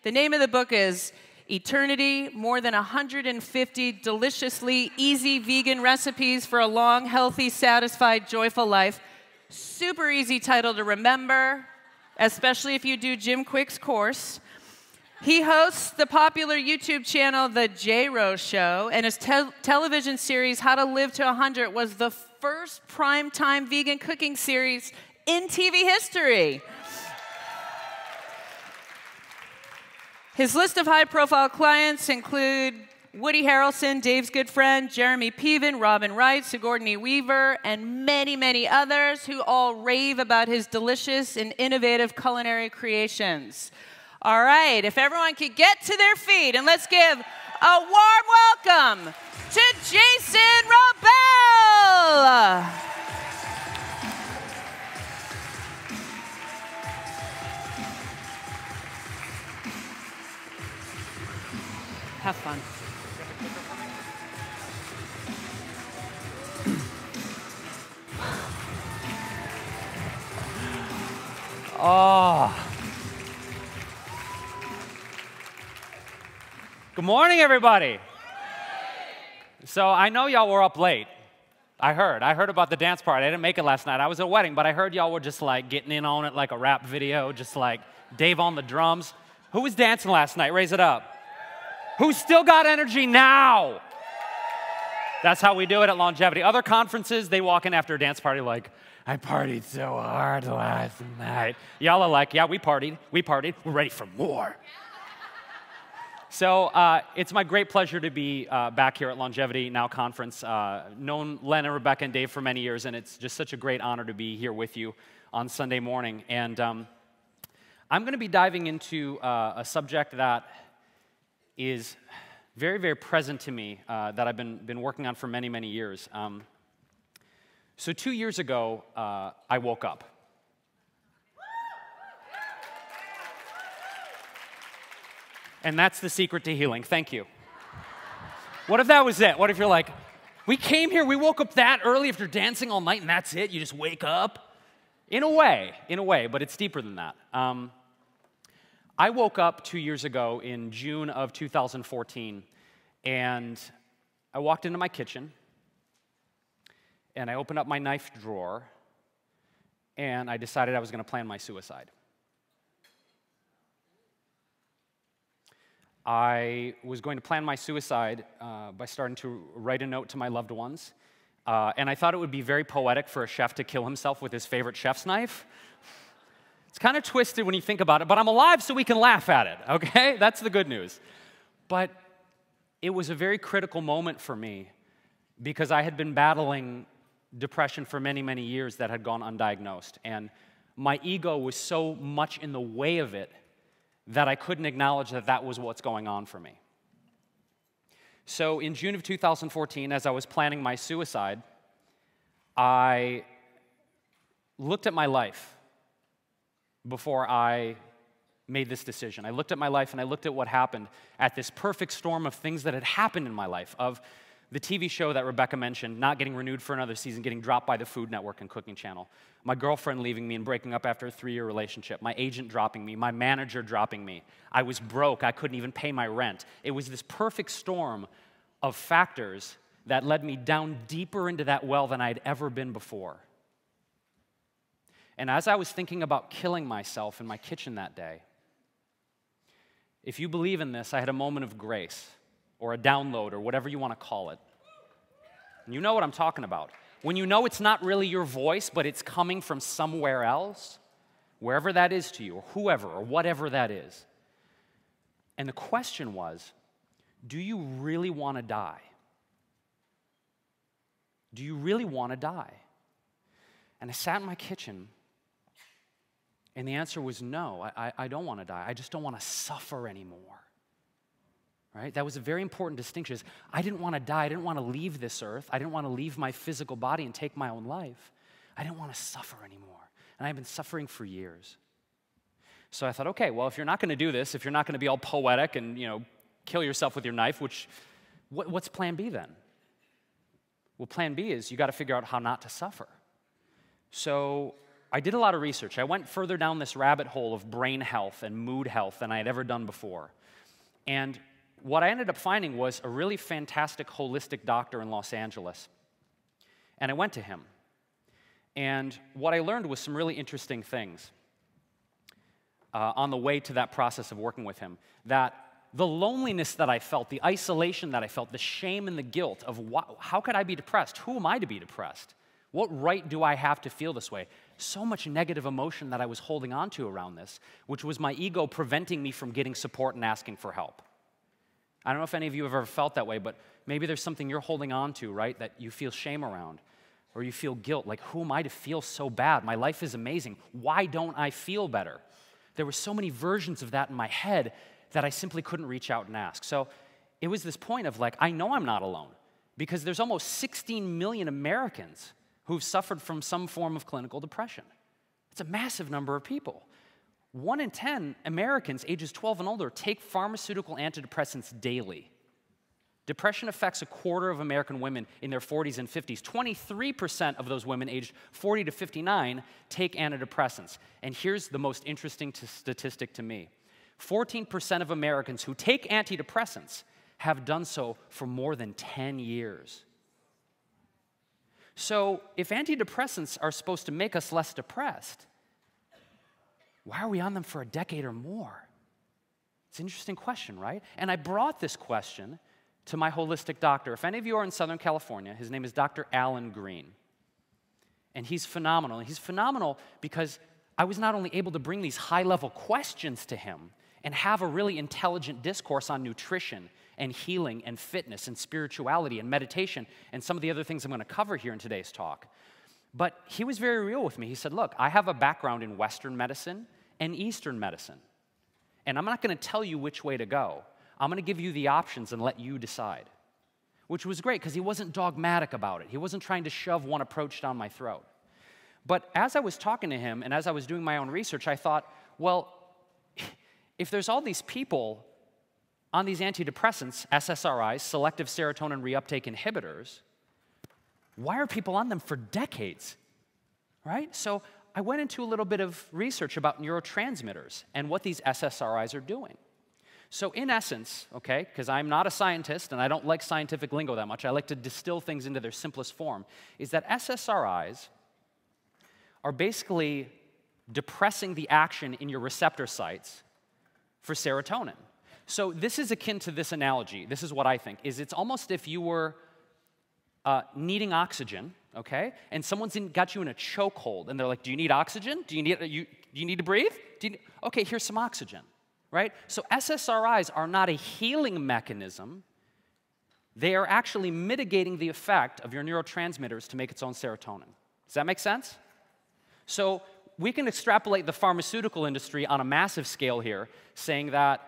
The name of the book is Eternity, more than 150 deliciously easy vegan recipes for a long, healthy, satisfied, joyful life. Super easy title to remember, especially if you do Jim Kwik's course. He hosts the popular YouTube channel, The J. Rose Show, and his television series, How to Live to 100, was the first primetime vegan cooking series in TV history. His list of high-profile clients include Woody Harrelson, Dave's good friend, Jeremy Piven, Robin Wright, Sigourney Weaver, and many, many others who all rave about his delicious and innovative culinary creations. All right, if everyone could get to their feet, and let's give a warm welcome to Jason Wrobel. Have fun. Oh. Good morning, everybody. So I know y'all were up late. I heard about the dance party. I didn't make it last night. I was at a wedding, but I heard y'all were just like getting in on it like a rap video, just like Dave on the drums. Who was dancing last night? Raise it up. Who's still got energy now? That's how we do it at Longevity. Other conferences, they walk in after a dance party like, I partied so hard last night. Y'all are like, yeah, we partied, we're ready for more. So it's my great pleasure to be back here at Longevity Now Conference. Known Len and Rebecca and Dave for many years, and it's just such a great honor to be here with you on Sunday morning. And I'm going to be diving into a subject that is very, very present to me that I've been working on for many, many years. So 2 years ago, I woke up. And that's the secret to healing. Thank you. What if that was it? What if you're like, we came here, we woke up that early after dancing all night, and that's it? You just wake up? In a way, but it's deeper than that. I woke up 2 years ago in June of 2014, and I walked into my kitchen, and I opened up my knife drawer, and I decided I was going to plan my suicide. I was going to plan my suicide by starting to write a note to my loved ones, and I thought it would be very poetic for a chef to kill himself with his favorite chef's knife. It's kind of twisted when you think about it, but I'm alive so we can laugh at it, okay? That's the good news. But it was a very critical moment for me because I had been battling depression for many, many years that had gone undiagnosed, and my ego was so much in the way of it that I couldn't acknowledge that that was what's going on for me. So in June of 2014, as I was planning my suicide, I looked at my life before I made this decision. I looked at my life and I looked at what happened at this perfect storm of things that had happened in my life, of the TV show that Rebecca mentioned, not getting renewed for another season, getting dropped by the Food Network and Cooking Channel, my girlfriend leaving me and breaking up after a 3-year relationship, my agent dropping me, my manager dropping me. I was broke. I couldn't even pay my rent. It was this perfect storm of factors that led me down deeper into that well than I'd ever been before. And as I was thinking about killing myself in my kitchen that day, if you believe in this, I had a moment of grace, or a download, or whatever you want to call it. And you know what I'm talking about. When you know it's not really your voice, but it's coming from somewhere else, wherever that is to you, or whoever, or whatever that is. And the question was, do you really want to die? Do you really want to die? And I sat in my kitchen, and the answer was no, I don't want to die. I just don't want to suffer anymore. Right? That was a very important distinction. I didn't want to die. I didn't want to leave this earth. I didn't want to leave my physical body and take my own life. I didn't want to suffer anymore. And I've been suffering for years. So I thought, okay, well, if you're not going to do this, if you're not going to be all poetic and, kill yourself with your knife, what's plan B then? Well, plan B is you got to figure out how not to suffer. So I did a lot of research. I went further down this rabbit hole of brain health and mood health than I had ever done before. And what I ended up finding was a really fantastic holistic doctor in Los Angeles. And I went to him. And what I learned was some really interesting things on the way to that process of working with him. That the loneliness that I felt, the isolation that I felt, the shame and the guilt of how could I be depressed? Who am I to be depressed? What right do I have to feel this way? So much negative emotion that I was holding on to around this, which was my ego preventing me from getting support and asking for help. I don't know if any of you have ever felt that way, but maybe there's something you're holding on to, right, that you feel shame around, or you feel guilt, like, who am I to feel so bad? My life is amazing. Why don't I feel better? There were so many versions of that in my head that I simply couldn't reach out and ask. So it was this point of like, I know I'm not alone, because there's almost 16 million Americans who've suffered from some form of clinical depression. It's a massive number of people. 1 in 10 Americans ages 12 and older take pharmaceutical antidepressants daily. Depression affects a quarter of American women in their 40s and 50s. 23% of those women aged 40 to 59 take antidepressants. And here's the most interesting statistic to me. 14% of Americans who take antidepressants have done so for more than 10 years. So if antidepressants are supposed to make us less depressed, why are we on them for a decade or more? It's an interesting question, right? And I brought this question to my holistic doctor. If any of you are in Southern California, his name is Dr. Alan Green. And he's phenomenal. And he's phenomenal because I was not only able to bring these high-level questions to him and have a really intelligent discourse on nutrition and healing and fitness and spirituality and meditation and some of the other things I'm going to cover here in today's talk, but he was very real with me. He said, look, I have a background in Western medicine and Eastern medicine, and I'm not going to tell you which way to go. I'm going to give you the options and let you decide, which was great because he wasn't dogmatic about it. He wasn't trying to shove one approach down my throat. But as I was talking to him and as I was doing my own research, I thought, well, if there's all these people on these antidepressants, SSRIs, selective serotonin reuptake inhibitors, why are people on them for decades, right? So I went into a little bit of research about neurotransmitters and what these SSRIs are doing. So in essence, okay, because I'm not a scientist and I don't like scientific lingo that much, I like to distill things into their simplest form, is that SSRIs are basically depressing the action in your receptor sites for serotonin. So this is akin to this analogy. This is what I think, is it's almost if you were needing oxygen, okay, and someone's got you in a chokehold, and they're like, do you need oxygen? Do you need to breathe? Okay, here's some oxygen, right? So SSRIs are not a healing mechanism. They are actually mitigating the effect of your neurotransmitters to make its own serotonin. Does that make sense? So we can extrapolate the pharmaceutical industry on a massive scale here, saying that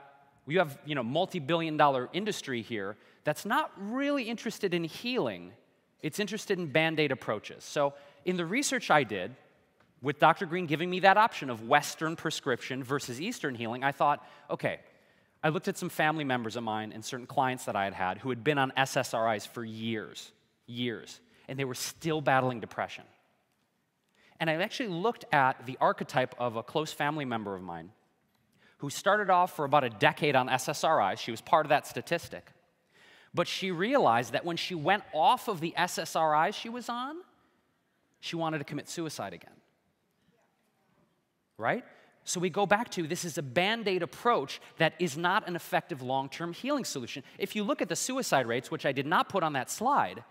you have, multi-billion-dollar industry here that's not really interested in healing. It's interested in Band-Aid approaches. So in the research I did, with Dr. Green giving me that option of Western prescription versus Eastern healing, I thought, okay, I looked at some family members of mine and certain clients that I had had who had been on SSRIs for years, and they were still battling depression. And I actually looked at the archetype of a close family member of mine who started off for about a decade on SSRIs. She was part of that statistic. But she realized that when she went off of the SSRIs she was on, she wanted to commit suicide again. Right? So we go back to this is a Band-Aid approach that is not an effective long-term healing solution. If you look at the suicide rates, which I did not put on that slide,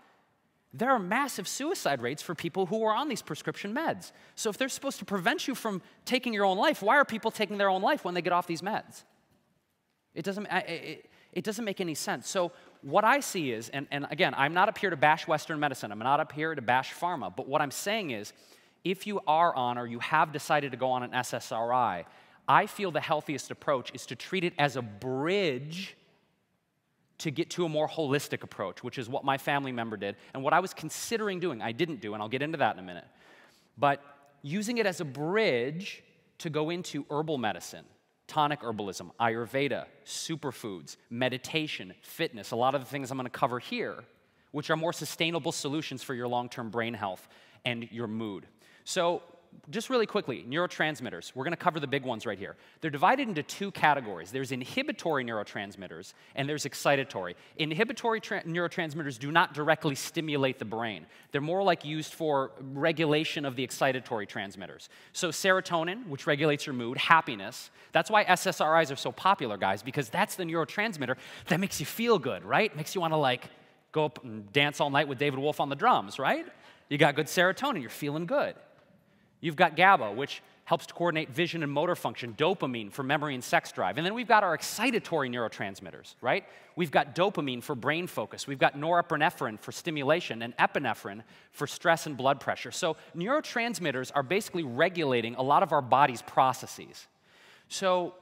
there are massive suicide rates for people who are on these prescription meds. So if they're supposed to prevent you from taking your own life, why are people taking their own life when they get off these meds? It doesn't make any sense. So what I see is, and again, I'm not up here to bash Western medicine. I'm not up here to bash pharma. But what I'm saying is, if you are on or you have decided to go on an SSRI, I feel the healthiest approach is to treat it as a bridge to get to a more holistic approach, which is what my family member did, and what I was considering doing. I didn't do, and I'll get into that in a minute. But using it as a bridge to go into herbal medicine, tonic herbalism, Ayurveda, superfoods, meditation, fitness, a lot of the things I'm going to cover here, which are more sustainable solutions for your long-term brain health and your mood. So just really quickly, neurotransmitters. We're going to cover the big ones right here. They're divided into two categories. There's inhibitory neurotransmitters, and there's excitatory. Inhibitory neurotransmitters do not directly stimulate the brain. They're more like used for regulation of the excitatory transmitters. So serotonin, which regulates your mood, happiness. That's why SSRIs are so popular, guys, because that's the neurotransmitter that makes you feel good, right? Makes you want to, like, go up and dance all night with David Wolf on the drums, right? You got good serotonin, you're feeling good. You've got GABA, which helps to coordinate vision and motor function, dopamine for memory and sex drive. And then we've got our excitatory neurotransmitters, right? We've got dopamine for brain focus. We've got norepinephrine for stimulation and epinephrine for stress and blood pressure. So neurotransmitters are basically regulating a lot of our body's processes. So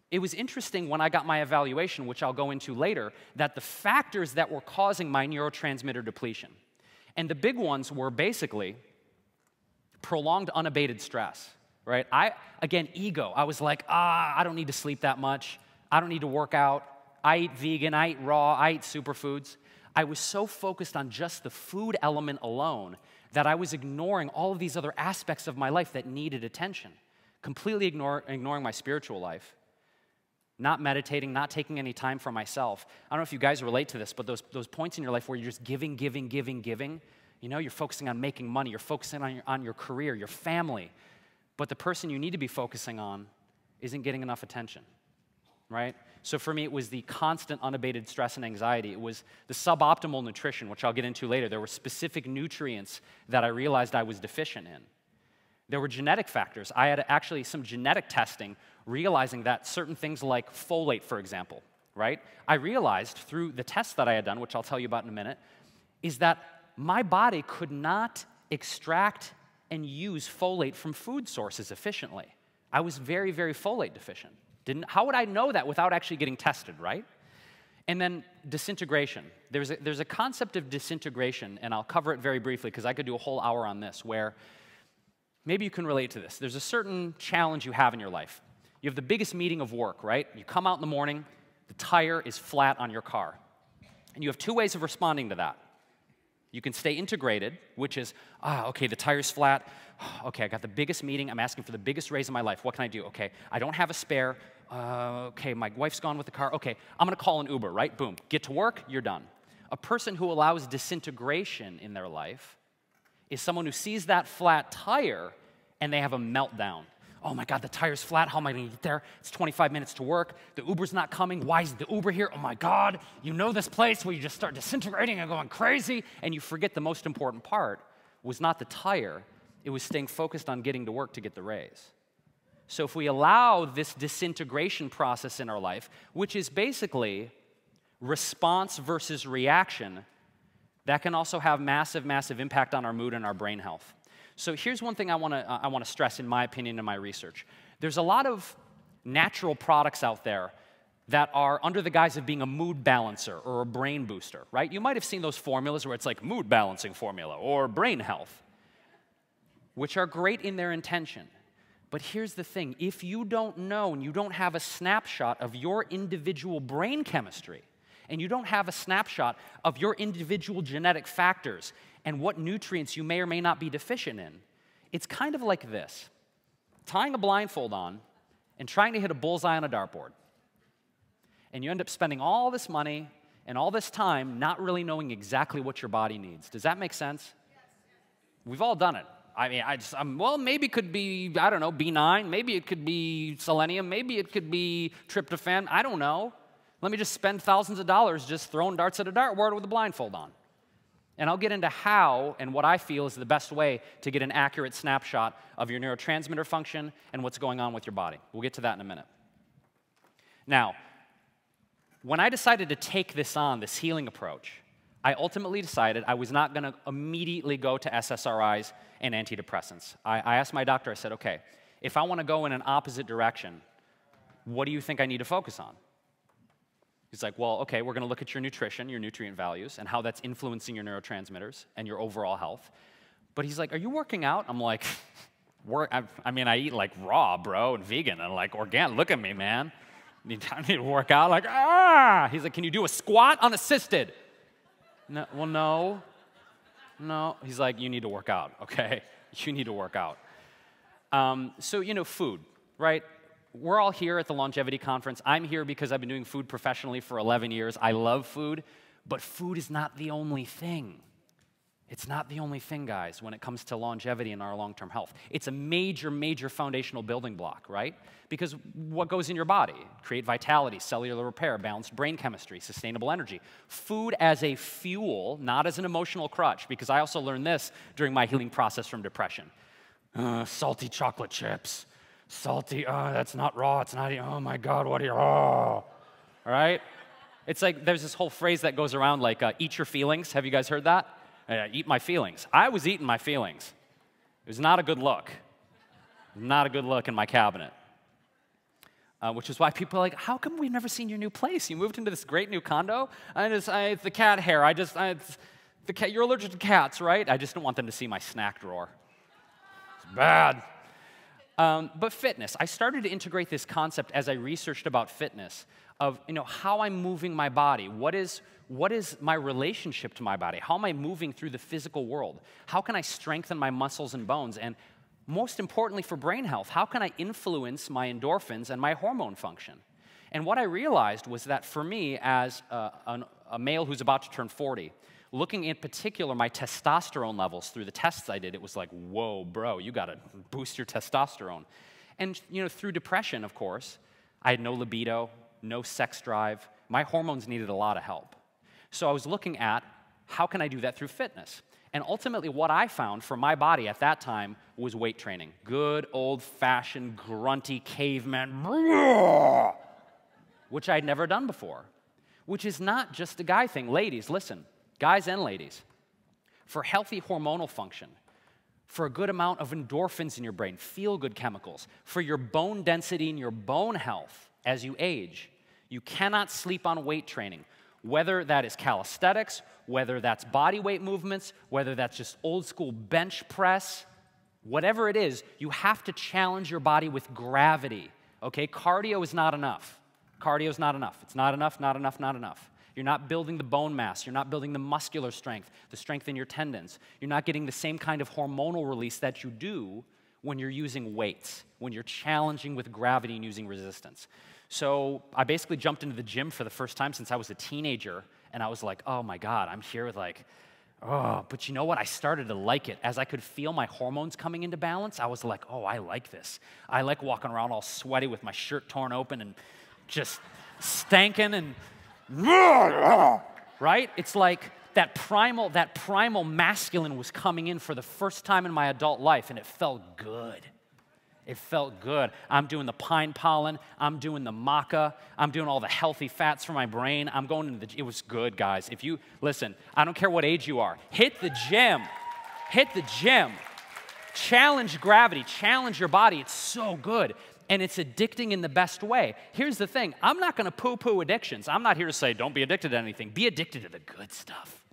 it was interesting when I got my evaluation, which I'll go into later, that the factors that were causing my neurotransmitter depletion, and the big ones were basically prolonged unabated stress, right? Again, ego. I was like, I don't need to sleep that much. I don't need to work out. I eat vegan, I eat raw, I eat superfoods. I was so focused on just the food element alone that I was ignoring all of these other aspects of my life that needed attention, completely ignoring my spiritual life, not meditating, not taking any time for myself. I don't know if you guys relate to this, but those points in your life where you're just giving, you know, you're focusing on making money, you're focusing on your career, your family, but the person you need to be focusing on isn't getting enough attention, right? So for me, it was the constant unabated stress and anxiety. It was the suboptimal nutrition, which I'll get into later. There were specific nutrients that I realized I was deficient in. There were genetic factors. I had actually some genetic testing, realizing that certain things like folate, for example, right? I realized through the tests that I had done, which I'll tell you about in a minute, is that my body could not extract and use folate from food sources efficiently. I was very, very folate deficient. How would I know that without actually getting tested, right? And then disintegration. There's a concept of disintegration, and I'll cover it very briefly because I could do a whole hour on this, where maybe you can relate to this. There's a certain challenge you have in your life. You have the biggest meeting of work, right? You come out in the morning, the tire is flat on your car. And you have two ways of responding to that. You can stay integrated, which is, okay, the tire's flat. Okay, I got the biggest meeting. I'm asking for the biggest raise in my life. What can I do? Okay, I don't have a spare. Okay, my wife's gone with the car. Okay, I'm going to call an Uber, right? Boom. Get to work, you're done. A person who allows disintegration in their life is someone who sees that flat tire and they have a meltdown. Oh my God, the tire's flat. How am I going to get there? It's 25 minutes to work. The Uber's not coming. Why isn't the Uber here? Oh my God, you know this place where you just start disintegrating and going crazy, and you forget the most important part was not the tire. It was staying focused on getting to work to get the raise. So if we allow this disintegration process in our life, which is basically response versus reaction, that can also have massive, massive impact on our mood and our brain health. So here's one thing I want to stress in my opinion in my research. There's a lot of natural products out there that are under the guise of being a mood balancer or a brain booster, right? You might have seen those formulas where it's like mood balancing formula or brain health, which are great in their intention. But here's the thing, if you don't know and you don't have a snapshot of your individual brain chemistry, and you don't have a snapshot of your individual genetic factors and what nutrients you may or may not be deficient in, it's kind of like this. Tying a blindfold on and trying to hit a bullseye on a dartboard. And you end up spending all this money and all this time not really knowing exactly what your body needs. Does that make sense? Yes. We've all done it. I mean, well, maybe it could be, I don't know, B9. Maybe it could be selenium. Maybe it could be tryptophan. I don't know. Let me just spend thousands of dollars just throwing darts at a dartboard with a blindfold on. And I'll get into how and what I feel is the best way to get an accurate snapshot of your neurotransmitter function and what's going on with your body. We'll get to that in a minute. Now, when I decided to take this on, this healing approach, I ultimately decided I was not going to immediately go to SSRIs and antidepressants. I asked my doctor, I said, okay, if I want to go in an opposite direction, what do you think I need to focus on? He's like, well, okay, we're going to look at your nutrition, your nutrient values, and how that's influencing your neurotransmitters and your overall health. But he's like, are you working out? I'm like, I mean, I eat like raw, bro, and vegan, and like organic. Look at me, man. I need to work out. Like, He's like, can you do a squat unassisted? No, well, no. He's like, you need to work out, okay? You need to work out. So, food, right? We're all here at the Longevity Conference. I'm here because I've been doing food professionally for 11 years. I love food, but food is not the only thing. It's not the only thing, guys, when it comes to longevity and our long-term health. It's a major, major foundational building block, right? Because what goes in your body? Create vitality, cellular repair, balanced brain chemistry, sustainable energy. Food as a fuel, not as an emotional crutch, because I also learned this during my healing process from depression. Salty chocolate chips. Salty, that's not raw, it's not, oh my God, what are you, all right? It's like there's this whole phrase that goes around like, eat your feelings. Have you guys heard that? Eat my feelings. I was eating my feelings. It was not a good look. Not a good look in my cabinet. Which is why people are like, how come we've never seen your new place? You moved into this great new condo? The cat hair, you're allergic to cats, right? I just don't want them to see my snack drawer. It's bad. But fitness, I started to integrate this concept as I researched about fitness of how I'm moving my body. What is my relationship to my body? How am I moving through the physical world? How can I strengthen my muscles and bones? And most importantly for brain health, how can I influence my endorphins and my hormone function? And what I realized was that for me as a male who's about to turn 40, looking in particular my testosterone levels through the tests I did, it was like, whoa, bro, you gotta boost your testosterone. And through depression, of course, I had no libido, no sex drive. My hormones needed a lot of help. So I was looking at how can I do that through fitness? And ultimately what I found for my body at that time was weight training. Good old-fashioned grunty caveman, which I'd never done before, which is not just a guy thing. Ladies, listen. Guys and ladies, for healthy hormonal function, for a good amount of endorphins in your brain, feel-good chemicals, for your bone density and your bone health as you age, you cannot sleep on weight training, whether that is calisthenics, whether that's body weight movements, whether that's just old-school bench press, whatever it is, you have to challenge your body with gravity, okay? Cardio is not enough. Cardio is not enough. It's not enough, not enough, not enough. You're not building the bone mass. You're not building the muscular strength, the strength in your tendons. You're not getting the same kind of hormonal release that you do when you're using weights, when you're challenging with gravity and using resistance. So I basically jumped into the gym for the first time since I was a teenager, and I was like, oh my God, I'm here with like, oh, but you know what? I started to like it. As I could feel my hormones coming into balance, I was like, oh, I like this. I like walking around all sweaty with my shirt torn open and just stanking and right? It's like that primal masculine was coming in for the first time in my adult life, and it felt good. It felt good. I'm doing the pine pollen. I'm doing the maca. I'm doing all the healthy fats for my brain. I'm going into it was good, guys. If you, listen, I don't care what age you are. Hit the gym. Hit the gym. Challenge gravity. Challenge your body. It's so good. And it's addicting in the best way. Here's the thing. I'm not going to poo-poo addictions. I'm not here to say don't be addicted to anything. Be addicted to the good stuff,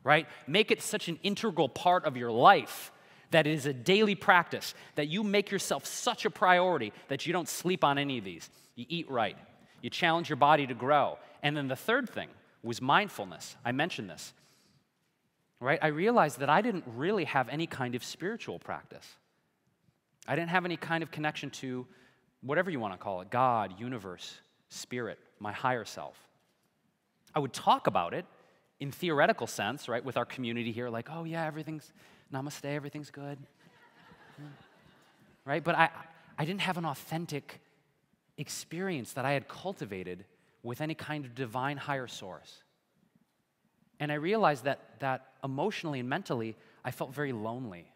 right? Make it such an integral part of your life that it is a daily practice, that you make yourself such a priority that you don't sleep on any of these. You eat right. You challenge your body to grow. And then the third thing was mindfulness. I mentioned this, right? I realized that I didn't really have any kind of spiritual practice. I didn't have any kind of connection to whatever you want to call it, God, universe, spirit, my higher self. I would talk about it in theoretical sense, right, with our community here, like, oh yeah, everything's namaste, everything's good, right? But I didn't have an authentic experience that I had cultivated with any kind of divine higher source. And I realized that emotionally and mentally, I felt very lonely.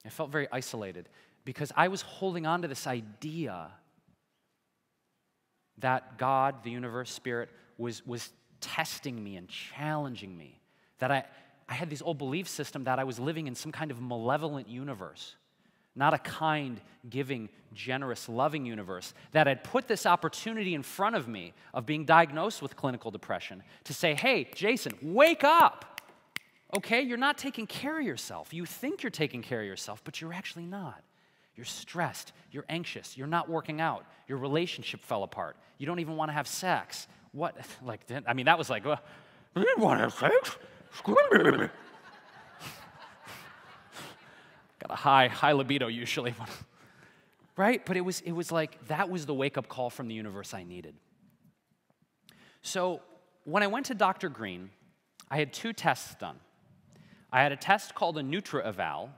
I felt very isolated because I was holding on to this idea that God, the universe, spirit, was testing me and challenging me. That I had this old belief system that I was living in some kind of malevolent universe, not a kind, giving, generous, loving universe. That had put this opportunity in front of me of being diagnosed with clinical depression to say, hey, Jason, wake up. Okay, you're not taking care of yourself. You think you're taking care of yourself, but you're actually not. You're stressed. You're anxious. You're not working out. Your relationship fell apart. You don't even want to have sex. What? Like, I mean, that was like, well, you want to have sex? Got high libido usually. Right? But it was like, that was the wake-up call from the universe I needed. So when I went to Dr. Green, I had 2 tests done. I had a test called a Nutra-Eval,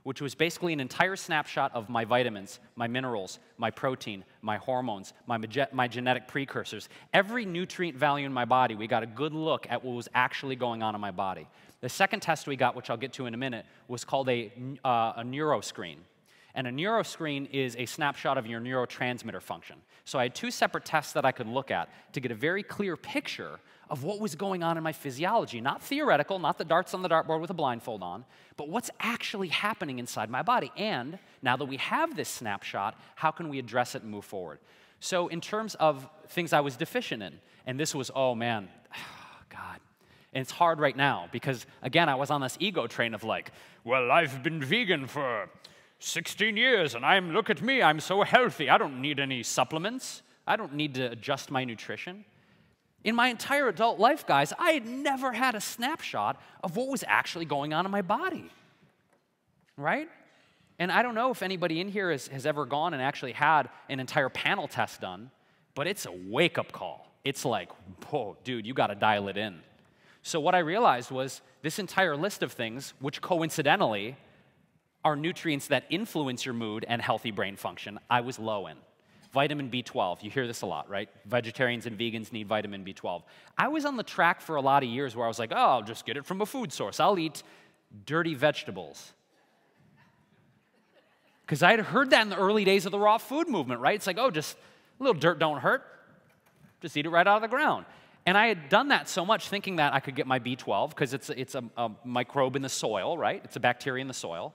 which was basically an entire snapshot of my vitamins, my minerals, my protein, my hormones, my genetic precursors. Every nutrient value in my body, we got a good look at what was actually going on in my body. The second test we got, which I'll get to in a minute, was called a neuroscreen. And a neuroscreen is a snapshot of your neurotransmitter function. So I had 2 separate tests that I could look at to get a very clear picture of what was going on in my physiology. Not theoretical, not the darts on the dartboard with a blindfold on, but what's actually happening inside my body. And now that we have this snapshot, how can we address it and move forward? So in terms of things I was deficient in, and this was, oh man, God. And it's hard right now because, again, I was on this ego train of like, well, I've been vegan for 16 years, and look at me, I'm so healthy. I don't need any supplements. I don't need to adjust my nutrition. In my entire adult life, guys, I had never had a snapshot of what was actually going on in my body, right? And I don't know if anybody in here has ever gone and actually had an entire panel test done, but it's a wake-up call. It's like, whoa, dude, you got to dial it in. So what I realized was this entire list of things, which coincidentally are nutrients that influence your mood and healthy brain function, I was low in. Vitamin B12, you hear this a lot, right? Vegetarians and vegans need vitamin B12. I was on the track for a lot of years where I was like, oh, I'll just get it from a food source. I'll eat dirty vegetables. Because I had heard that in the early days of the raw food movement, right? It's like, oh, just a little dirt don't hurt. Just eat it right out of the ground. And I had done that so much thinking that I could get my B12 because it's a microbe in the soil, right? It's a bacteria in the soil.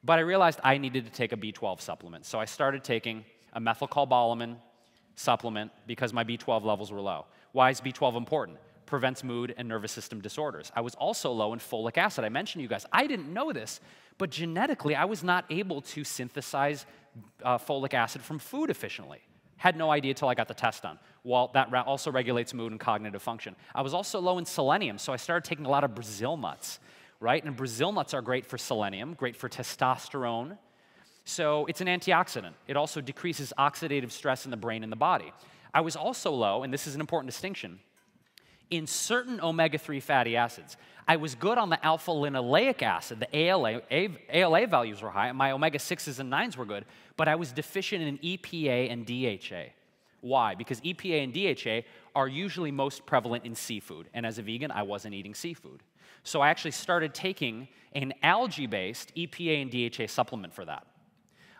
But I realized I needed to take a B12 supplement. So I started taking a methylcobalamin supplement because my B12 levels were low. Why is B12 important? Prevents mood and nervous system disorders. I was also low in folic acid. I mentioned to you guys, I didn't know this, but genetically I was not able to synthesize folic acid from food efficiently. Had no idea till I got the test done. Well, that also regulates mood and cognitive function. I was also low in selenium, so I started taking a lot of Brazil nuts, right? And Brazil nuts are great for selenium, great for testosterone. So it's an antioxidant. It also decreases oxidative stress in the brain and the body. I was also low, and this is an important distinction, in certain omega-3 fatty acids. I was good on the alpha-linoleic acid. The ALA values were high, and my omega-6s and 9s were good, but I was deficient in EPA and DHA. Why? Because EPA and DHA are usually most prevalent in seafood, and as a vegan, I wasn't eating seafood. So I actually started taking an algae-based EPA and DHA supplement for that.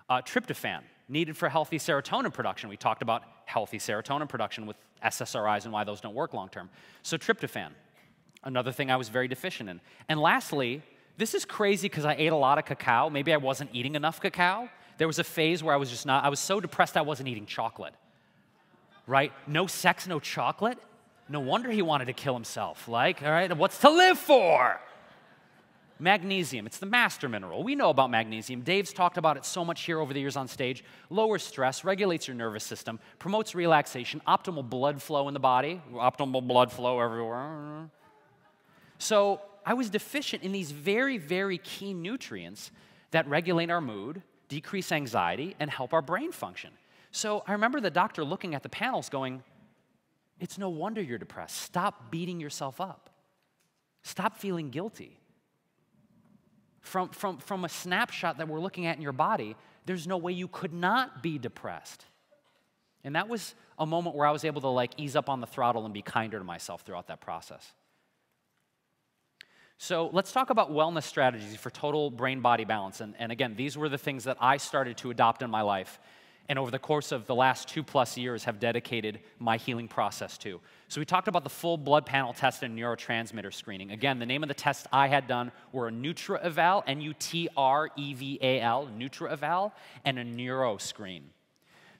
Tryptophan, needed for healthy serotonin production. We talked about healthy serotonin production with SSRIs and why those don't work long term. So tryptophan, another thing I was very deficient in. And lastly, this is crazy because I ate a lot of cacao. Maybe I wasn't eating enough cacao. There was a phase where I was so depressed I wasn't eating chocolate, right? No sex, no chocolate. No wonder he wanted to kill himself. Like, all right, what's to live for? Magnesium, it's the master mineral. We know about magnesium. Dave's talked about it so much here over the years on stage. Lowers stress, regulates your nervous system, promotes relaxation, optimal blood flow in the body, optimal blood flow everywhere. So I was deficient in these very, very key nutrients that regulate our mood, decrease anxiety, and help our brain function. So I remember the doctor looking at the panels going, it's no wonder you're depressed. Stop beating yourself up. Stop feeling guilty. From a snapshot that we're looking at in your body, there's no way you could not be depressed. And that was a moment where I was able to like ease up on the throttle and be kinder to myself throughout that process. So let's talk about wellness strategies for total brain-body balance. And again, these were the things that I started to adopt in my life. And over the course of the last 2+ years have dedicated my healing process to. So we talked about the full blood panel test and neurotransmitter screening. Again, the name of the tests I had done were a Nutra-Eval, N-U-T-R-E-V-A-L, Nutra-Eval, and a NeuroScreen.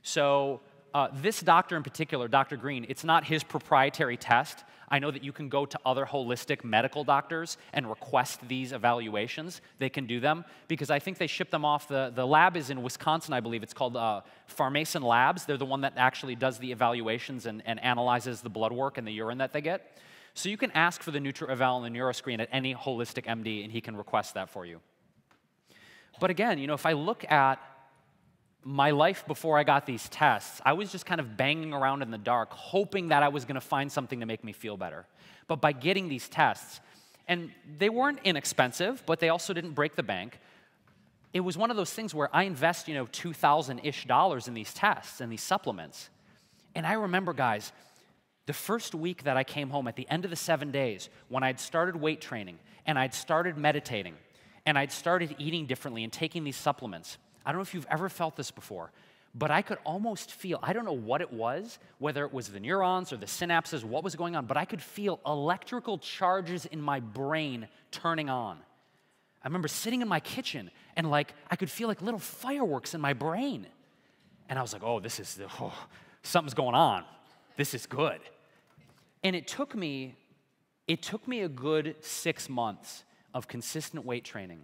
So this doctor in particular, Dr. Green, it's not his proprietary test. I know that you can go to other holistic medical doctors and request these evaluations. They can do them because I think they ship them off. The lab is in Wisconsin, I believe. It's called Pharmason Labs. They're the one that actually does the evaluations and analyzes the blood work and the urine that they get. So you can ask for the Nutra-Eval and the NeuroScreen at any holistic MD, and he can request that for you. But again, if I look at my life before I got these tests, I was just kind of banging around in the dark, hoping that I was going to find something to make me feel better. But by getting these tests, and they weren't inexpensive, but they also didn't break the bank, it was one of those things where I invest, $2,000-ish in these tests and these supplements. And I remember, guys, the first week that I came home at the end of the 7 days, when I'd started weight training and I'd started meditating and I'd started eating differently and taking these supplements, I don't know if you've ever felt this before, but I could almost feel, I don't know what it was, whether it was the neurons or the synapses, what was going on, but I could feel electrical charges in my brain turning on. I remember sitting in my kitchen and I could feel like little fireworks in my brain. And I was like, something's going on. This is good. And it took me a good 6 months of consistent weight training,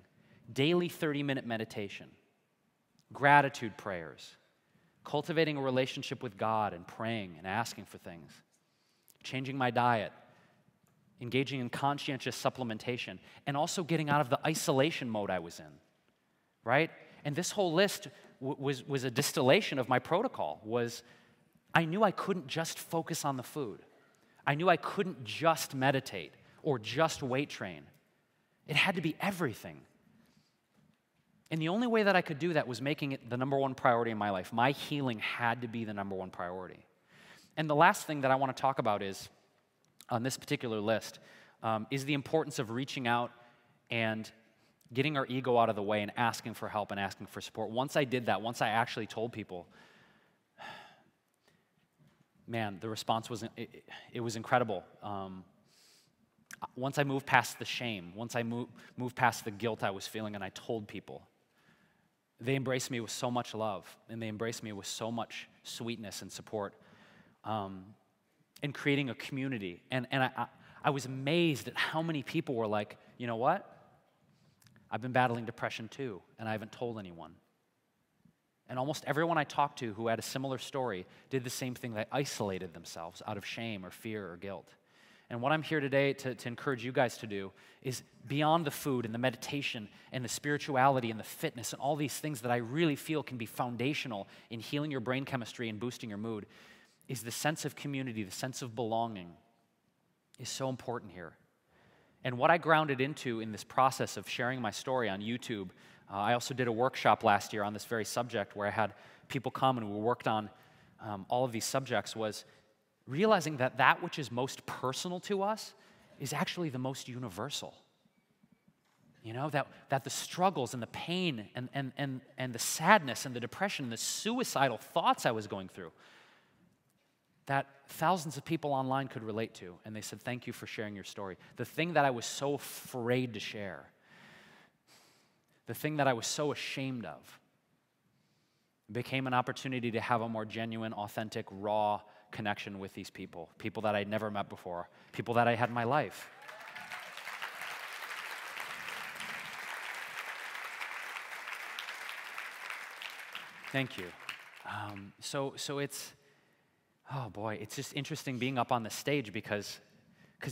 daily 30-minute meditation, gratitude prayers, cultivating a relationship with God and praying and asking for things, changing my diet, engaging in conscientious supplementation, and also getting out of the isolation mode I was in, right? And this whole list was a distillation of my protocol. I knew I couldn't just focus on the food. I knew I couldn't just meditate or just weight train. It had to be everything. And the only way that I could do that was making it the number one priority in my life. My healing had to be the number one priority. And the last thing that I want to talk about is, on this particular list, is the importance of reaching out and getting our ego out of the way and asking for help and asking for support. Once I did that, once I actually told people, man, the response was, it was incredible. Once I moved past the shame, once I moved past the guilt I was feeling and I told people, they embraced me with so much love, and they embraced me with so much sweetness and support, and creating a community. And I was amazed at how many people were like, you know what? I've been battling depression too, and I haven't told anyone. And almost everyone I talked to who had a similar story did the same thing. They isolated themselves out of shame or fear or guilt. And what I'm here today to encourage you guys to do is, beyond the food and the meditation and the spirituality and the fitness and all these things that I really feel can be foundational in healing your brain chemistry and boosting your mood, is the sense of community, the sense of belonging is so important here. And what I grounded into in this process of sharing my story on YouTube, I also did a workshop last year on this very subject where I had people come and we worked on all of these subjects, was realizing that which is most personal to us is actually the most universal. That the struggles and the pain and the sadness and the depression and the suicidal thoughts I was going through, that thousands of people online could relate to. And they said, thank you for sharing your story. The thing that I was so afraid to share, the thing that I was so ashamed of, became an opportunity to have a more genuine, authentic, raw connection with these people that I'd never met before, people that I had in my life. Thank you. So it's, oh boy, it's just interesting being up on the stage because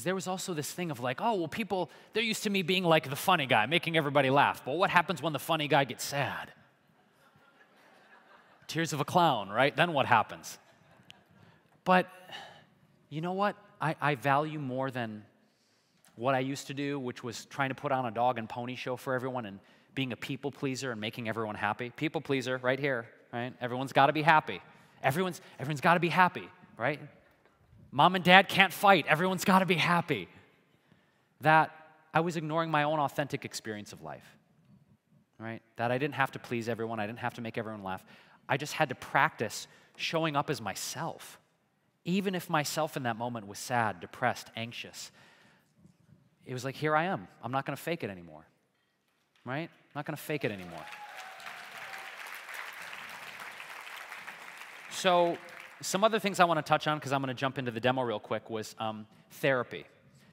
there was also this thing of people, they're used to me being like the funny guy, making everybody laugh. But what happens when the funny guy gets sad? Tears of a clown, right? Then what happens? But you know what? I value more than what I used to do, which was trying to put on a dog and pony show for everyone and being a people pleaser and making everyone happy. People pleaser, right here, right? Everyone's got to be happy. Everyone's got to be happy, right? Mom and dad can't fight. Everyone's got to be happy. That I was ignoring my own authentic experience of life, right? That I didn't have to please everyone. I didn't have to make everyone laugh. I just had to practice showing up as myself. Even if myself in that moment was sad, depressed, anxious, it was like, here I am. I'm not going to fake it anymore, right? I'm not going to fake it anymore. So some other things I want to touch on, because I'm going to jump into the demo real quick, was therapy.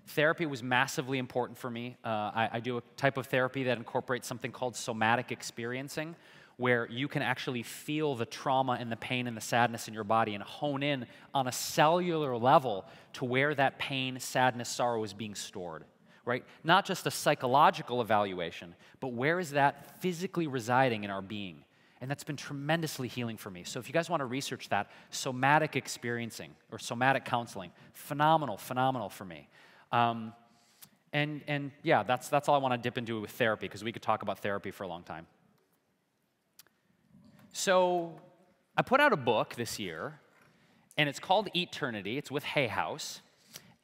Therapy was massively important for me. I do a type of therapy that incorporates something called somatic experiencing, where you can actually feel the trauma and the pain and the sadness in your body and hone in on a cellular level to where that pain, sadness, sorrow is being stored, right? Not just a psychological evaluation, but where is that physically residing in our being? And that's been tremendously healing for me. So if you guys want to research that, somatic experiencing or somatic counseling, phenomenal, phenomenal for me. And yeah, that's all I want to dip into with therapy, because we could talk about therapy for a long time. So I put out a book this year, and it's called Eternity. It's with Hay House.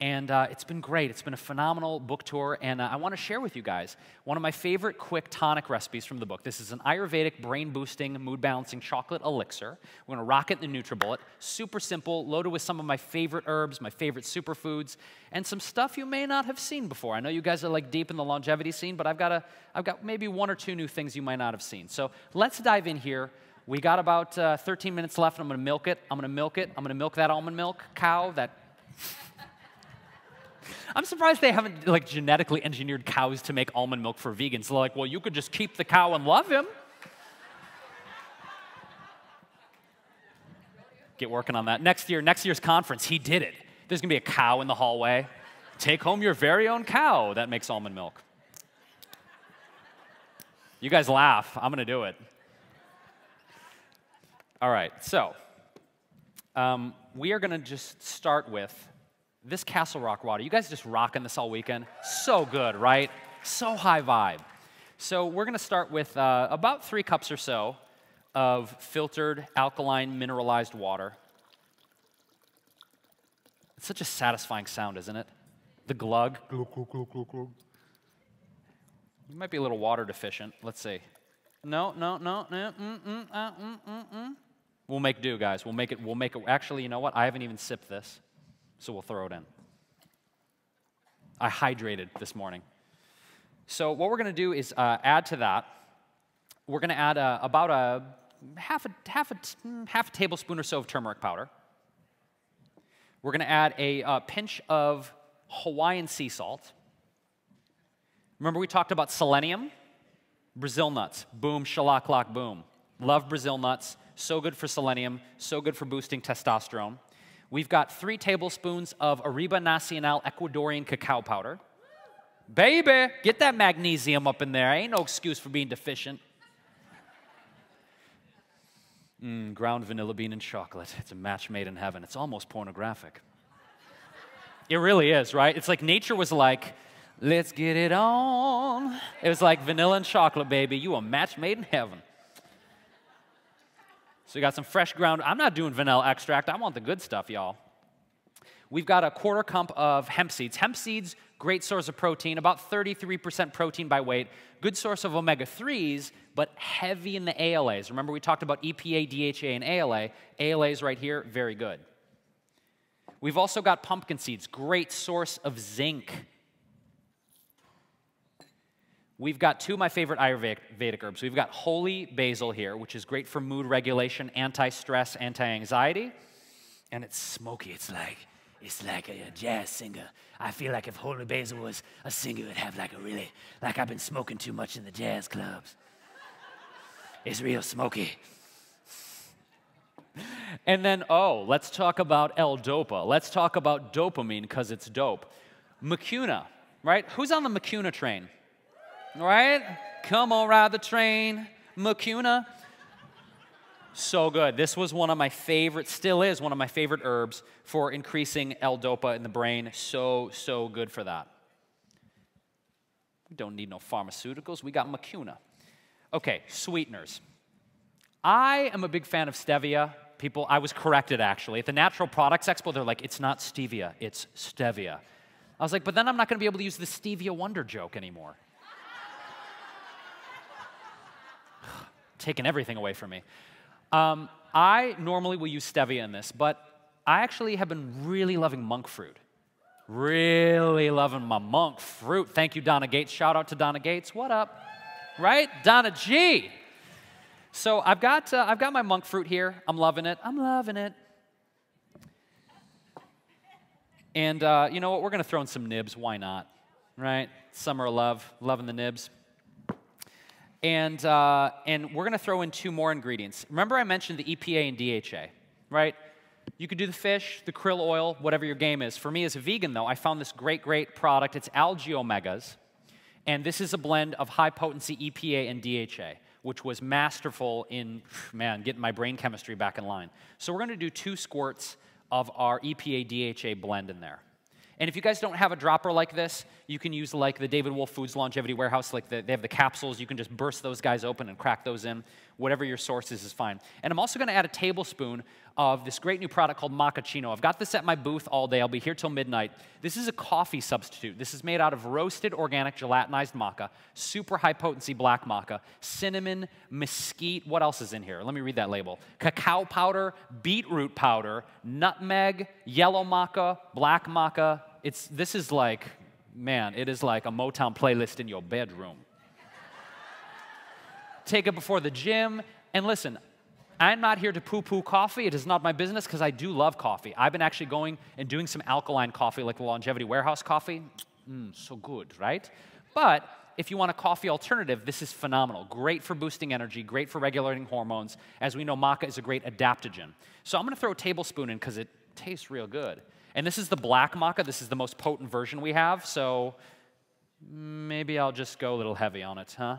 And it's been great. It's been a phenomenal book tour, and I want to share with you guys one of my favorite quick tonic recipes from the book. This is an Ayurvedic, brain-boosting, mood-balancing chocolate elixir. We're going to rock it in the NutriBullet. Super simple, loaded with some of my favorite herbs, my favorite superfoods, and some stuff you may not have seen before. I know you guys are like deep in the longevity scene, but I've got maybe 1 or 2 new things you might not have seen. So let's dive in here. We got about 13 minutes left, and I'm going to milk it. I'm going to milk it. I'm going to milk that almond milk cow, that... I'm surprised they haven't like genetically engineered cows to make almond milk for vegans. They're like, well, you could just keep the cow and love him. Get working on that. Next year's conference, he did it. There's going to be a cow in the hallway. Take home your very own cow that makes almond milk. You guys laugh. I'm going to do it. All right, so we are going to just start with this Castle Rock water. You guys just rocking this all weekend? So good, right? So high vibe. So we're going to start with about 3 cups or so of filtered, alkaline, mineralized water. It's such a satisfying sound, isn't it? The glug. Glug, glug, glug, glug, glug. You might be a little water deficient. Let's see. No. We'll make do, guys. We'll make it. Actually, you know what? I haven't even sipped this. So we'll throw it in. I hydrated this morning. So what we're going to do is add to that. We're going to add about a half a tablespoon or so of turmeric powder. We're going to add a pinch of Hawaiian sea salt. Remember we talked about selenium? Brazil nuts. Boom, shalaklak, boom. Love Brazil nuts. So good for selenium. So good for boosting testosterone. We've got 3 tablespoons of Arriba Nacional Ecuadorian cacao powder. Baby, get that magnesium up in there. Ain't no excuse for being deficient. Ground vanilla bean and chocolate. It's a match made in heaven. It's almost pornographic. It really is, right? It's like nature was like, let's get it on. It was like vanilla and chocolate, baby. You a match made in heaven. So we got some fresh ground. I'm not doing vanilla extract. I want the good stuff, y'all. We've got a 1/4 cup of hemp seeds. Hemp seeds, great source of protein, about 33% protein by weight. Good source of omega-3s, but heavy in the ALAs. Remember we talked about EPA, DHA, and ALA. ALAs right here, very good. We've also got pumpkin seeds, great source of zinc. We've got 2 of my favorite Ayurvedic herbs. We've got holy basil here, which is great for mood regulation, anti-stress, anti-anxiety. And it's smoky. It's like a jazz singer. I feel like if holy basil was a singer, it would have like I've been smoking too much in the jazz clubs. It's real smoky. And then, let's talk about L-Dopa. Let's talk about dopamine because it's dope. Mucuna, right? Who's on the mucuna train? Right? Come on, ride the train, mucuna. So good. This was one of my favorite, still is one of my favorite herbs for increasing L-Dopa in the brain. So good for that. We don't need no pharmaceuticals. We got mucuna. Okay, sweeteners. I am a big fan of stevia. I was corrected actually. At the Natural Products Expo, they're like, it's not stevia, it's stevia. I was like, but then I'm not going to be able to use the stevia wonder joke anymore. Taking everything away from me. I normally will use stevia in this, but I actually have been really loving monk fruit. Really loving my monk fruit. Thank you, Donna Gates. Shout out to Donna Gates. What up? Right? Donna G. So I've got my monk fruit here. I'm loving it. And you know what? We're going to throw in some nibs. Why not? Right? Summer of love. Loving the nibs. And we're going to throw in 2 more ingredients. Remember I mentioned the EPA and DHA, right? You could do the fish, the krill oil, whatever your game is. For me as a vegan, though, I found this great, great product. It's algae omegas. And this is a blend of high-potency EPA and DHA, which was masterful in, man, getting my brain chemistry back in line. So we're going to do 2 squirts of our EPA-DHA blend in there. And if you guys don't have a dropper like this, you can use like the David Wolf Foods Longevity Warehouse, like they have the capsules. You can just burst those guys open and crack those in. Whatever your source is fine. And I'm also going to add a tablespoon of this great new product called Macchiato. I've got this at my booth all day. I'll be here till midnight. This is a coffee substitute. This is made out of roasted organic gelatinized maca, super high potency black maca, cinnamon, mesquite. What else is in here? Let me read that label. Cacao powder, beetroot powder, nutmeg, yellow maca, black maca. This is like, man, it is like a Motown playlist in your bedroom. Take it before the gym. And listen, I'm not here to poo-poo coffee. It is not my business because I do love coffee. I've been actually going and doing some alkaline coffee like the Longevity Warehouse coffee. So good, right? But if you want a coffee alternative, this is phenomenal. Great for boosting energy, great for regulating hormones. As we know, maca is a great adaptogen. So I'm going to throw a tablespoon in because it tastes real good. And this is the black maca. This is the most potent version we have. So maybe I'll just go a little heavy on it, huh?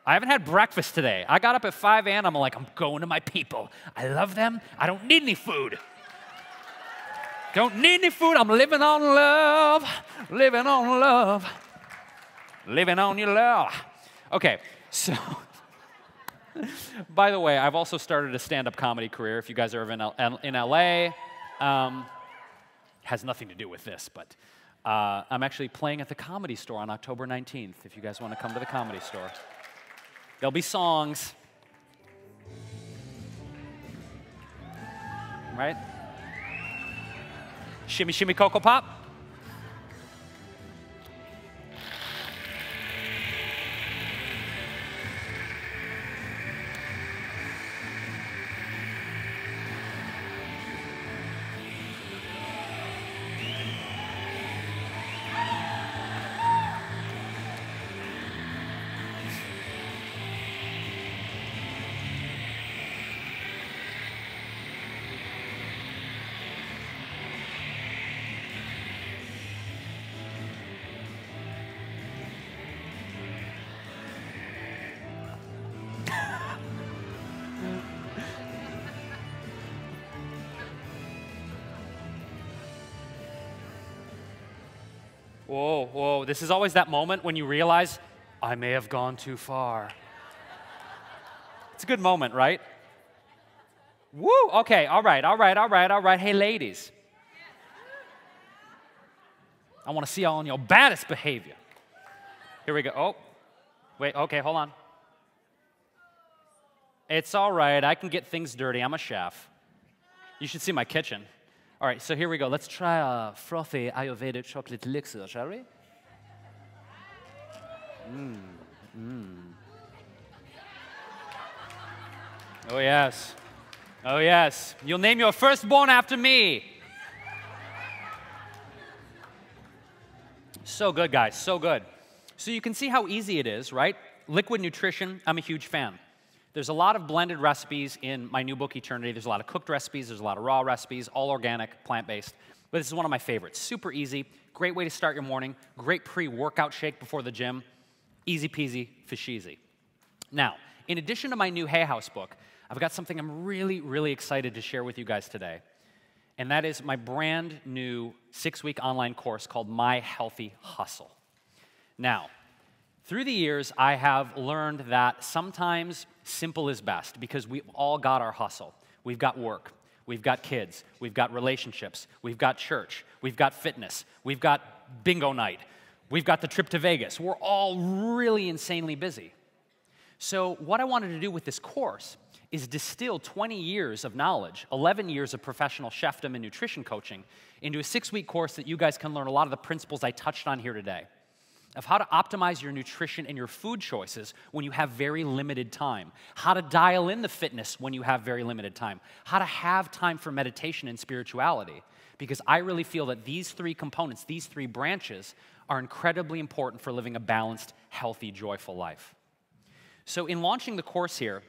I haven't had breakfast today. I got up at 5 a.m. I'm like, I'm going to my people. I love them. I don't need any food. Don't need any food. I'm living on love. Living on love. Living on your love. Okay, so by the way, I've also started a stand-up comedy career. If you guys are in LA, has nothing to do with this, but I'm actually playing at the Comedy Store on October 19th, if you guys want to come to the Comedy Store. There'll be songs, right? Shimmy, shimmy, Cocoa Pop. Whoa, whoa, this is always that moment when you realize, I may have gone too far. It's a good moment, right? Woo, okay, all right, all right, all right, all right. Hey, ladies. I want to see you on your baddest behavior. Here we go. Oh, wait, okay, hold on. It's all right, I can get things dirty. I'm a chef. You should see my kitchen. All right, so here we go. Let's try a frothy Ayurvedic chocolate elixir, shall we? Oh, yes. Oh, yes. You'll name your firstborn after me. So good, guys, so good. So you can see how easy it is, right? Liquid nutrition, I'm a huge fan. There's a lot of blended recipes in my new book, Eternity. There's a lot of cooked recipes. There's a lot of raw recipes, all organic, plant-based. But this is one of my favorites. Super easy, great way to start your morning, great pre-workout shake before the gym. Easy peasy, fish easy. Now, in addition to my new Hay House book, I've got something I'm really, really excited to share with you guys today. And that is my brand new 6-week online course called My Healthy Hustle. Now, through the years, I have learned that sometimes simple is best because we've all got our hustle. We've got work, we've got kids, we've got relationships, we've got church, we've got fitness, we've got bingo night, we've got the trip to Vegas. We're all really insanely busy. So what I wanted to do with this course is distill 20 years of knowledge, 11 years of professional chefdom and nutrition coaching into a 6-week course that you guys can learn a lot of the principles I touched on here today, of how to optimize your nutrition and your food choices when you have very limited time, how to dial in the fitness when you have very limited time, how to have time for meditation and spirituality, because I really feel that these 3 components, these 3 branches, are incredibly important for living a balanced, healthy, joyful life. So in launching the course here,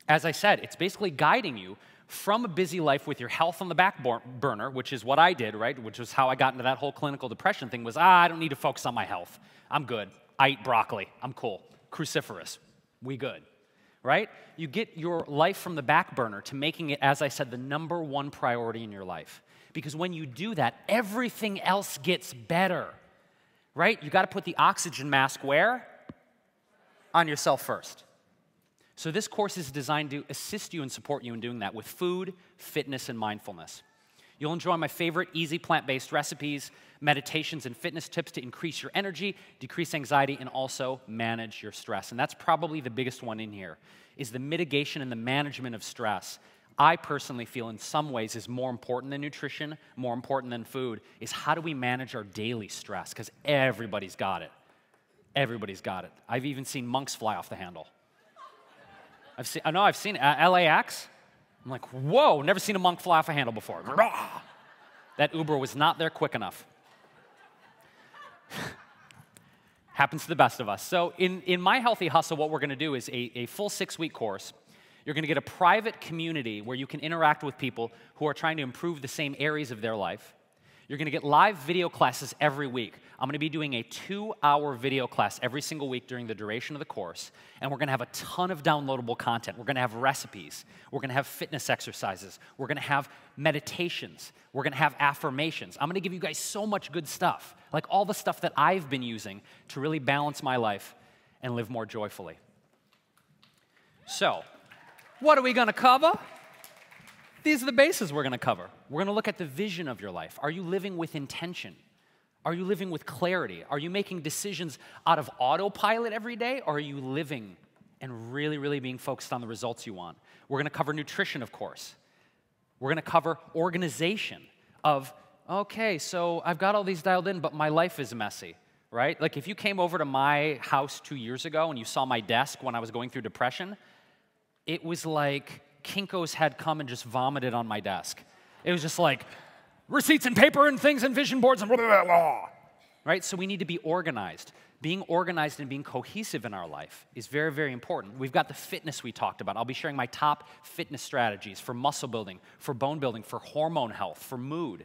as I said, it's basically guiding you from a busy life with your health on the back burner, which is what I did, right? Which was how I got into that whole clinical depression thing was, I don't need to focus on my health. I'm good. I eat broccoli. I'm cool. Cruciferous. We good, right? You get your life from the back burner to making it, as I said, the #1 priority in your life. Because when you do that, everything else gets better, right? You got to put the oxygen mask where? On yourself first. So this course is designed to assist you and support you in doing that with food, fitness, and mindfulness. You'll enjoy my favorite easy plant-based recipes, meditations, and fitness tips to increase your energy, decrease anxiety, and also manage your stress. And that's probably the biggest one in here, is the mitigation and the management of stress. I personally feel in some ways is more important than nutrition, more important than food, is how do we manage our daily stress? Because everybody's got it. Everybody's got it. I've even seen monks fly off the handle. I've seen it. LAX. I'm like, whoa, never seen a monk fly off a handle before. That Uber was not there quick enough. Happens to the best of us. So in My Healthy Hustle, what we're going to do is a full 6-week course. You're going to get a private community where you can interact with people who are trying to improve the same areas of their life. You're going to get live video classes every week. I'm going to be doing a 2-hour video class every single week during the duration of the course, and we're going to have a ton of downloadable content. We're going to have recipes. We're going to have fitness exercises. We're going to have meditations. We're going to have affirmations. I'm going to give you guys so much good stuff, like all the stuff that I've been using to really balance my life and live more joyfully. So, what are we going to cover? These are the bases we're going to cover. We're going to look at the vision of your life. Are you living with intention? Are you living with clarity? Are you making decisions out of autopilot every day? Or are you living and really, really being focused on the results you want? We're going to cover nutrition, of course. We're going to cover organization of, okay, so I've got all these dialed in, but my life is messy, right? Like if you came over to my house 2 years ago and you saw my desk when I was going through depression, it was like Kinko's had come and just vomited on my desk. It was just like receipts and paper and things and vision boards and blah, blah, blah, right? So we need to be organized. Being organized and being cohesive in our life is very, very important. We've got the fitness we talked about. I'll be sharing my top fitness strategies for muscle building, for bone building, for hormone health, for mood.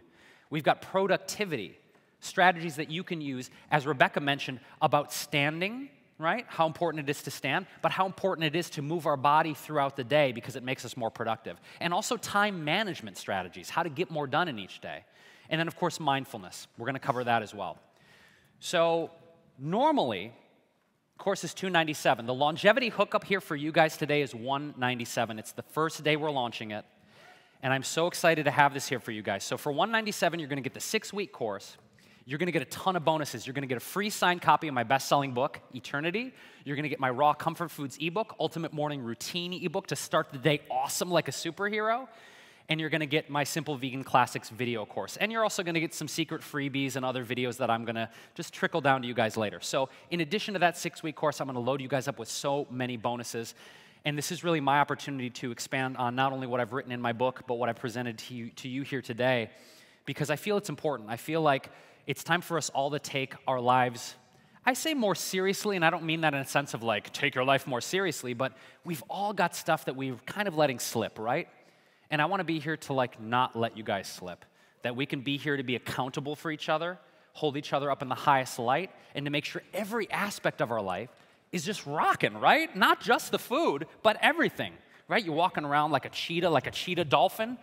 We've got productivity, strategies that you can use, as Rebecca mentioned, about standing, right? How important it is to stand, but how important it is to move our body throughout the day because it makes us more productive. And also time management strategies, how to get more done in each day. And then, of course, mindfulness. We're going to cover that as well. So normally, course is $297. The longevity hookup here for you guys today is $197. It's the first day we're launching it. And I'm so excited to have this here for you guys. So for $197, you're going to get the 6-week course. You're going to get a ton of bonuses. You're going to get a free signed copy of my best-selling book, Eternity. You're going to get my Raw Comfort Foods ebook, Ultimate Morning Routine ebook to start the day awesome like a superhero. And you're going to get my Simple Vegan Classics video course. And you're also going to get some secret freebies and other videos that I'm going to just trickle down to you guys later. So in addition to that 6-week course, I'm going to load you guys up with so many bonuses. And this is really my opportunity to expand on not only what I've written in my book, but what I presented to you here today, because I feel it's important. I feel like it's time for us all to take our lives, I say more seriously, and I don't mean that in a sense of like, take your life more seriously, but we've all got stuff that we're kind of letting slip, right? And I want to be here to like not let you guys slip, that we can be here to be accountable for each other, hold each other up in the highest light, and to make sure every aspect of our life is just rocking, right? Not just the food, but everything, right? You're walking around like a cheetah dolphin.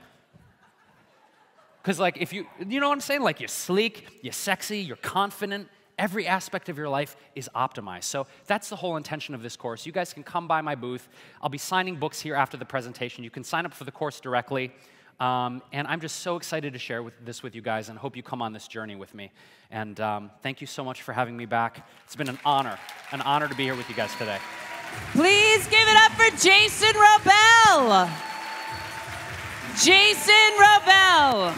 Because like if you know what I'm saying? Like you're sleek, you're sexy, you're confident. Every aspect of your life is optimized. So that's the whole intention of this course. You guys can come by my booth. I'll be signing books here after the presentation. You can sign up for the course directly. And I'm just so excited to share this with you guys and hope you come on this journey with me. And thank you so much for having me back. It's been an honor to be here with you guys today. Please give it up for Jason Wrobel. Jason Wrobel.